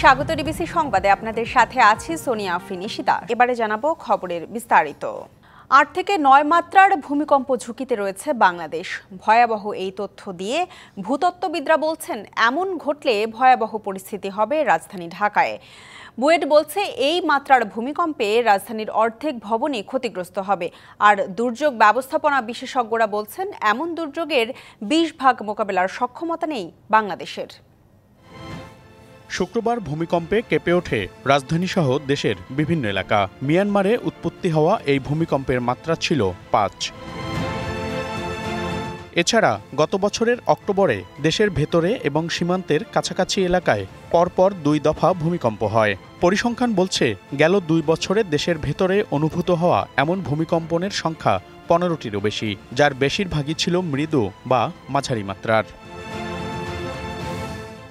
স্বাগত ডিবিসি সংবাদে আপনাদের সাথে আছি সোনিয়া ফিনিশিতা। এবারে জানাবো খবরের বিস্তারিত। ৮ থেকে ৯ মাত্রার ভূমিকম্প ঝুঁকিতে রয়েছে বাংলাদেশ। ভয়াবহ এই তথ্য দিয়ে ভূতত্ত্ববিদরা বলছেন, এমন ঘটলে ভয়াবহ পরিস্থিতি হবে রাজধানী ঢাকায়। বুয়েট বলছে, এই মাত্রার ভূমিকম্পে রাজধানীর অর্ধেক ভবনই ক্ষতিগ্রস্ত হবে। আর দুর্যোগ ব্যবস্থাপনা বিশেষজ্ঞরা বলছেন, এমন দুর্যোগের ২০ ভাগ মোকাবেলার সক্ষমতা নেই বাংলাদেশের। শুক্রবার ভূমিকম্পে কেঁপে ওঠে রাজধানীসহ দেশের বিভিন্ন এলাকা। মিয়ানমারে উৎপত্তি হওয়া এই ভূমিকম্পের মাত্রা ছিল ৫। এছাড়া গত বছরের অক্টোবরে দেশের ভেতরে এবং সীমান্তের কাছাকাছি এলাকায় পরপর ২ দফা ভূমিকম্প হয়। পরিসংখ্যান বলছে, গেল ২ বছরে দেশের ভেতরে অনুভূত হওয়া এমন ভূমিকম্পনের সংখ্যা ১৫টিরও বেশি, যার বেশিরভাগই ছিল মৃদু বা মাঝারি মাত্রার।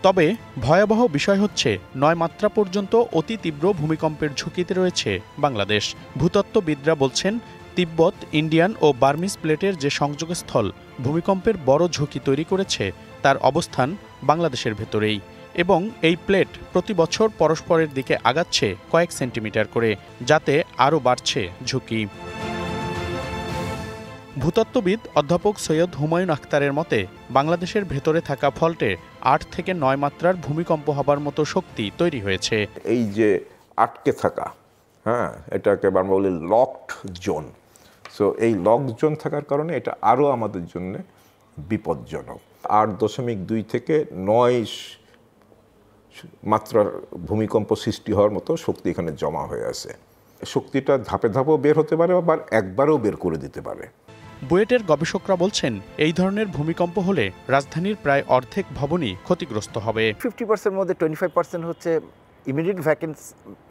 তবে ভয়াবহ বিষয় হচ্ছে, ৯ মাত্রা পর্যন্ত অতি তীব্র ভূমিকম্পের ঝুঁকিতে রয়েছে বাংলাদেশ। ভূতত্ত্ববিদরা বলছেন, তিব্বত, ইন্ডিয়ান ও বার্মিজ প্লেটের যে সংযোগস্থল ভূমিকম্পের বড় ঝুঁকি তৈরি করেছে, তার অবস্থান বাংলাদেশের ভেতরেই, এবং এই প্লেট প্রতি বছর পরস্পরের দিকে আগাচ্ছে কয়েক সেন্টিমিটার করে, যাতে আরও বাড়ছে ঝুঁকি। ভূতত্ত্ববিদ অধ্যাপক সৈয়দ হুমায়ুন আখতারের মতে, বাংলাদেশের ভেতরে থাকা ফল্টে ৮ থেকে ৯ মাত্রার ভূমিকম্প হবার মতো শক্তি তৈরি হয়েছে। এই যে আটকে থাকা, এটাকে আমরা বলি লকড জোন। সো এই লকড জোন থাকার কারণে এটা আরও আমাদের জন্য বিপজ্জনক। ৮.২ থেকে ৯ মাত্রার ভূমিকম্প সৃষ্টি হওয়ার মতো শক্তি এখানে জমা হয়ে আছে। শক্তিটা ধাপে ধাপেও বের হতে পারে, আবার একবারও বের করে দিতে পারে। বুয়েটের গবেষকরা বলছেন, এই ধরনের ভূমিকম্প হলে রাজধানীর প্রায় অর্ধেক ভবনই ক্ষতিগ্রস্ত হবে। 50% মধ্যে 25% হচ্ছে ইমিডিয়েট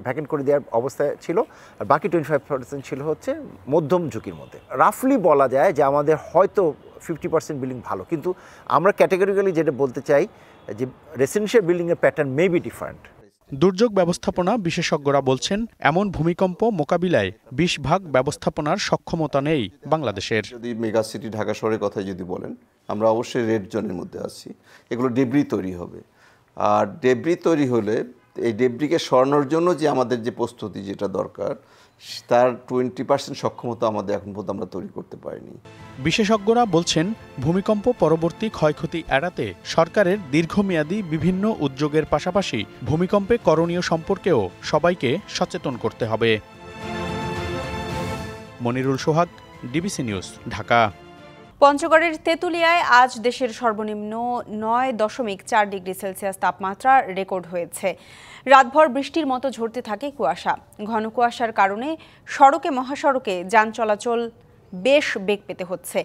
ভ্যাকেন্ট করে দেওয়ার অবস্থায় ছিল, আর বাকি 25% ছিল হচ্ছে মধ্যম ঝুঁকির মধ্যে। রাফলি বলা যায় যে আমাদের হয়তো 50% বিল্ডিং ভালো, কিন্তু আমরা ক্যাটেগরিক্যালি যেটা বলতে চাই যে রেসিডেন্সিয়াল বিল্ডিংয়ের প্যাটার্ন মে বি ডিফারেন্ট। দুর্যোগ ব্যবস্থাপনা বিশেষজ্ঞরা বলছেন, এমন ভূমিকম্প মোকাবিলায় ২০ ভাগ ব্যবস্থাপনার সক্ষমতা নেই বাংলাদেশের। যদি মেগা সিটি ঢাকা শহরের কথা যদি বলেন, আমরা অবশ্যই রেড জোনের মধ্যে আছি। এগুলো ডেব্রি তৈরি হবে, আর ডেব্রি তৈরি হলে এই ডেব্রিকে সরানোর জন্য যে আমাদের যে প্রস্তুতি যেটা দরকার, তার 20% সক্ষমতা আমাদের এখন পর্যন্ত আমরা তৈরি করতে পারিনি। বিশেষজ্ঞরা বলছেন, ভূমিকম্প পরবর্তী ক্ষয়ক্ষতি এড়াতে সরকারের দীর্ঘমেয়াদী বিভিন্ন উদ্যোগের পাশাপাশি ভূমিকম্পে করণীয় সম্পর্কেও সবাইকে সচেতন করতে হবে। মনিরুল সোহাগ, ডিবিসি নিউজ, ঢাকা। পঞ্চগড়ের তেঁতুলিয়ায় আজ দেশের সর্বনিম্ন ৯.৪ ডিগ্রি সেলসিয়াস তাপমাত্রা রেকর্ড হয়েছে। রাতভর বৃষ্টির মতো ঝরতে থাকে কুয়াশা। ঘন কুয়াশার কারণে সড়কে মহাসড়কে যান চলাচল বেশ বেগ পেতে হচ্ছে।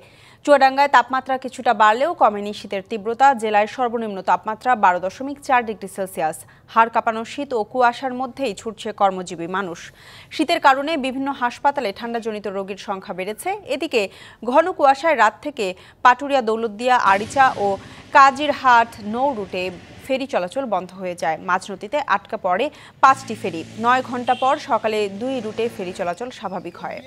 চুয়াডাঙ্গায় তাপমাত্রা কিছুটা বাড়লেও কমেনি শীতের তীব্রতা। জেলায় সর্বনিম্ন তাপমাত্রা ১২.৪ ডিগ্রি সেলসিয়াস। হাড় কাঁপানো শীত ও কুয়াশার মধ্যেই ছুটছে কর্মজীবী মানুষ। শীতের কারণে বিভিন্ন হাসপাতালে ঠান্ডাজনিত রোগীর সংখ্যা বেড়েছে। এদিকে ঘন কুয়াশায় রাত থেকে পাটুরিয়া, দৌলতদিয়া, আরিচা ও কাজিরহাট নৌ রুটে ফেরি চলাচল বন্ধ হয়ে যায়। মাঝনদীতে আটকা পড়ে 5টি ফেরি। 9 ঘন্টা পর সকালে 2 রুটে ফেরি চলাচল স্বাভাবিক হয়।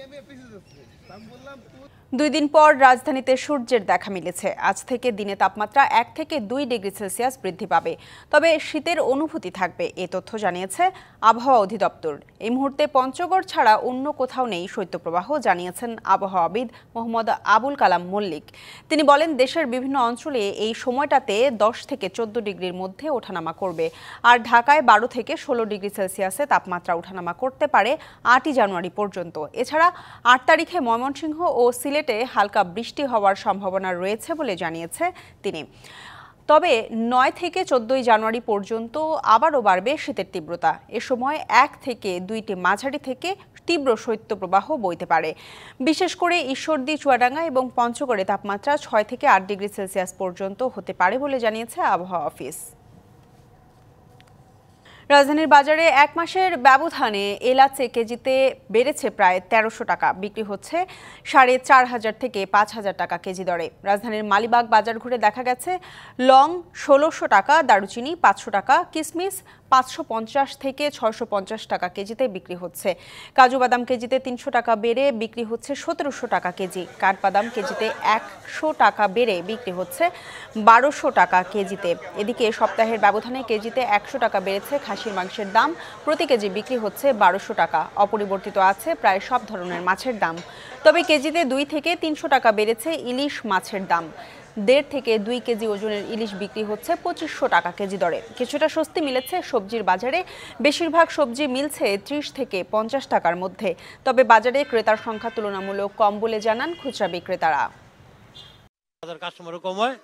2 দিন পর রাজধানীতে সূর্যের দেখা মিলেছে। আজ থেকে দিনে তাপমাত্রা 1 থেকে 2 ডিগ্রি সেলসিয়াস বৃদ্ধি পাবে, তবে শীতের অনুভূতি থাকবে, এ তথ্য জানিয়েছে আবহাওয়া অধিদপ্তর। এই মুহূর্তে পঞ্চগড় ছাড়া অন্য কোথাও নেই শৈত্যপ্রবাহ, জানিয়েছেন আবহাওয়াবিদ মোহাম্মদ আবুল কালাম মল্লিক। তিনি বলেন, দেশের বিভিন্ন অঞ্চলে এই সময়টাতে 10 থেকে 14 ডিগ্রির মধ্যে ওঠানামা করবে, আর ঢাকায় 12 থেকে 16 ডিগ্রি সেলসিয়াসে তাপমাত্রা ওঠানামা করতে পারে 8ই জানুয়ারি পর্যন্ত। এছাড়া 8 তারিখে ময়মনসিংহ ও সিলেটে হালকা বৃষ্টি হওয়ার সম্ভাবনা রয়েছে বলে জানিয়েছে তিনি। তবে 9 থেকে 14 জানুয়ারি পর্যন্ত আবারও বাড়বে শীতের তীব্রতা। এ সময় 1 থেকে 2টি মাঝারি থেকে তীব্র শৈত্যপ্রবাহ বইতে পারে। বিশেষ করে ঈশ্বরদী, চুয়াডাঙ্গা এবং পঞ্চগড়ে তাপমাত্রা 6 থেকে 8 ডিগ্রি সেলসিয়াস পর্যন্ত হতে পারে বলে জানিয়েছে আবহাওয়া অফিস। রাজধানীর বাজারে 1 মাসের ব্যবধানে এলাচে কেজিতে বেড়েছে প্রায় 1300 টাকা, বিক্রি হচ্ছে 4500 থেকে 5000 টাকা কেজি দরে। রাজধানীর মালিবাগ বাজার ঘুরে দেখা গেছে লং 1600 টাকা, দারুচিনি 500 টাকা, কিসমিস 550 থেকে 650 টাকা কেজিতে বিক্রি হচ্ছে। কাজু বাদাম কেজিতে 300 টাকা বেড়ে বিক্রি হচ্ছে 1700 টাকা কেজি। কাঠবাদাম কেজিতে 100 টাকা বেড়ে বিক্রি হচ্ছে 1200 টাকা কেজিতে। এদিকে সপ্তাহের ব্যবধানে কেজিতে 100 টাকা বেড়েছে খাসি খাসির মাংসের দাম প্রতি কেজি বিক্রি হচ্ছে 1200 টাকা। অপরিবর্তিত আছে প্রায় সব ধরনের মাছের দাম। তবে কেজিতে 2 থেকে 300 টাকা বেড়েছে ইলিশ মাছের দাম। 1.5 থেকে 2 কেজি ওজনের ইলিশ বিক্রি হচ্ছে 2500 টাকা কেজি দরে। কিছুটা স্বস্তি মিলেছে সবজির বাজারে। বেশিরভাগ সবজি মিলছে 30 থেকে 50 টাকার মধ্যে। তবে বাজারে ক্রেতার সংখ্যা তুলনামূলক কম বলে জানান খুচরা বিক্রেতারা। বাজার কাস্টমারও কম হয়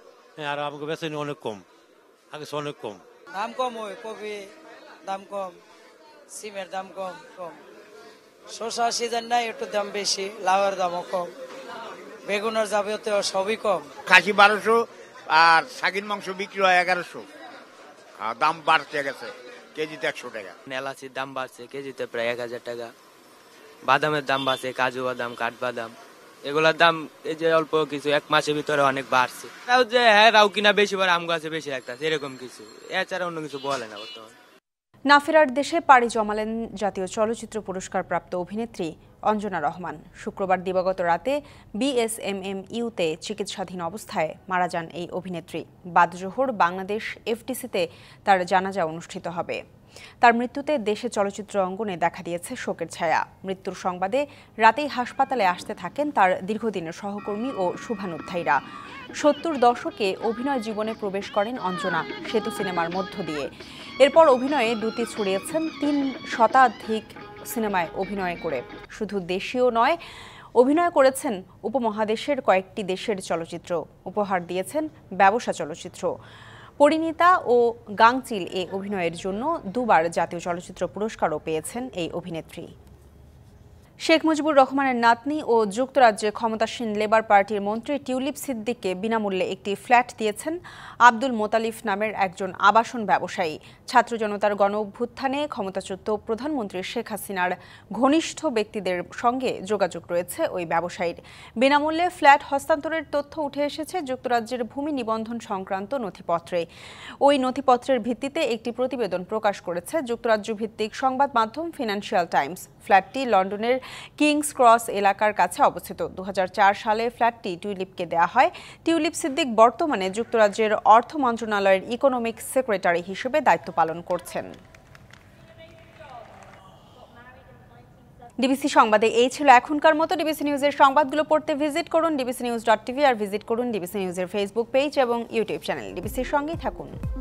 আর আমাকে বেচেনি অনেক কম, আগে অনেক কম। দাম কম হয়, কপি দাম কম, সিমের দাম কম। শসা সিজন নাই, একটু দাম বেশি, লাউয়ের দামও কম, বেগুনের যাবতীয় সবই কম। খাসি 1200 আর শাকির মাংস বিক্রি হয় 1100। দাম বাড়তে গেছে, কেজিতে 100 টাকা। এলাচির দাম বাড়ছে কেজিতে প্রায় 1000 টাকা। বাদামের দাম বাড়ছে, কাজু বাদাম, কাঠবাদাম, এগুলোর দাম এই যে অল্প কিছু 1 মাসের ভিতরে অনেক বাড়ছে। তাও যে হ্যাঁ রাও কিনা বেশি বার আম গাছে বেশি একটা এরকম কিছু, এছাড়া অন্য কিছু বলে না বর্তমানে। না ফেরার দেশে পাড়ি জমালেন জাতীয় চলচ্চিত্র পুরস্কার প্রাপ্ত অভিনেত্রী অঞ্জনা রহমান। শুক্রবার দিবাগত রাতে বিএসএমএমইউতে চিকিৎসাধীন অবস্থায় মারা যান এই অভিনেত্রী। বাদ জোহর বাংলাদেশ এফডিসিতে তার জানাজা অনুষ্ঠিত হবে। তার মৃত্যুতে দেশে চলচ্চিত্র অঙ্গনে দেখা দিয়েছে শোকের ছায়া। মৃত্যুর সংবাদে রাতেই হাসপাতালে আসতে থাকেন তার দীর্ঘদিনের সহকর্মী ও শুভানুধ্যায়ীরা। 70 দশকে অভিনয় জীবনে প্রবেশ করেন অঞ্জনা সেতু সিনেমার মধ্য দিয়ে। এরপর অভিনয়ে দ্যুতি ছড়িয়েছেন 3 শতাধিক সিনেমায় অভিনয় করে। শুধু দেশীয় নয়, অভিনয় করেছেন উপমহাদেশের কয়েকটি দেশের চলচ্চিত্র। উপহার দিয়েছেন ব্যবসা চলচ্চিত্র। পরিণীতা ও গাংচিল এ অভিনয়ের জন্য 2 বার জাতীয় চলচ্চিত্র পুরস্কারও পেয়েছেন এই অভিনেত্রী। শেখ মুজিবুর রহমানের নাতনি ও যুক্তরাজ্যে ক্ষমতাসীন লেবার পার্টির মন্ত্রী টিউলিপ সিদ্দিককে বিনামূল্যে একটি ফ্ল্যাট দিয়েছেন আব্দুল মোতালিফ নামের একজন আবাসন ব্যবসায়ী। ছাত্র জনতার গণ অভ্যুত্থানে ক্ষমতাচ্যুত প্রধানমন্ত্রী শেখ হাসিনার ঘনিষ্ঠ ব্যক্তিদের সঙ্গে যোগাযোগ রয়েছে ওই ব্যবসায়ীর। বিনামূল্যে ফ্ল্যাট হস্তান্তরের তথ্য উঠে এসেছে যুক্তরাজ্যের ভূমি নিবন্ধন সংক্রান্ত নথিপত্রে। ওই নথিপত্রের ভিত্তিতে একটি প্রতিবেদন প্রকাশ করেছে যুক্তরাজ্য ভিত্তিক সংবাদ মাধ্যম ফিনান্সিয়াল টাইমস। ফ্ল্যাটটি লন্ডনের কিংস ক্রস এলাকার কাছে অবস্থিত। 2004 সালে ফ্ল্যাটটি টিউলিপকে দেয়া হয়। টিউলিপ সিদ্দিক বর্তমানে যুক্তরাজ্যের অর্থ মন্ত্রণালয়ের ইকোনমিক সেক্রেটারি হিসেবে দায়িত্ব পালন করছেন। ডিবিসি সংবাদে এই ছিল এখনকার মতো। ডিবিসি নিউজের সংবাদগুলো পড়তে ভিজিট করুন dbcnews.tv আর ভিজিট করুন ডিবিসি নিউজের ফেসবুক পেজ এবং ইউটিউব চ্যানেল। ডিবিসির সঙ্গেই থাকুন।